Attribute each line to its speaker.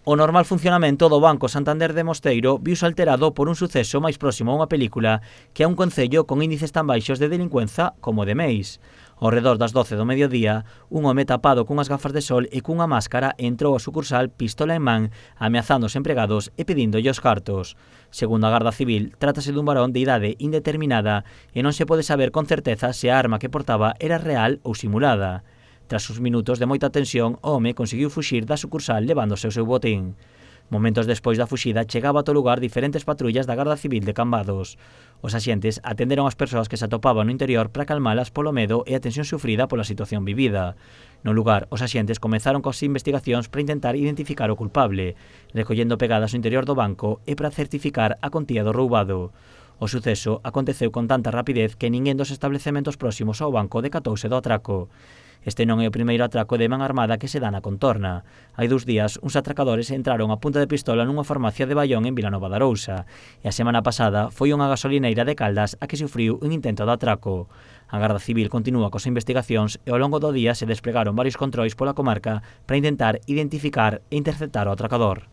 Speaker 1: O normal funcionamento do Banco Santander de Mosteiro viuse alterado por un suceso máis próximo a unha película que a un concello con índices tan baixos de delincuenza como de Meis. Ao redor das 12 do mediodía, un home tapado cunhas gafas de sol e cunha máscara entrou á sucursal pistola en man, ameazando os empregados e pedíndolle os cartos. Segundo a Garda Civil, trátase dun varón de idade indeterminada e non se pode saber con certeza se a arma que portaba era real ou simulada. Tras uns minutos de moita tensión, o home conseguiu fuxir da sucursal levándose o seu botín. Momentos despois da fuxida, chegaba ata o lugar diferentes patrullas da Garda Civil de Cambados. Os axentes atenderon as persoas que se atopaban no interior para calmalas polo medo e a tensión sufrida pola situación vivida. No lugar, os axentes comezaron coas investigacións para intentar identificar o culpable, recollendo pegadas no interior do banco e para certificar a contía do roubado. O suceso aconteceu con tanta rapidez que ninguén dos establecementos próximos ao banco decatouse do atraco. Este non é o primeiro atraco de man armada que se dá na contorna. Hai 2 días, uns atracadores entraron a punta de pistola nunha farmacia de Baión en Vilanova de Arousa, e a semana pasada foi unha gasolineira de Caldas a que sufriu un intento de atraco. A Garda Civil continúa cos investigacións e ao longo do día se desplegaron varios controis pola comarca para intentar identificar e interceptar o atracador.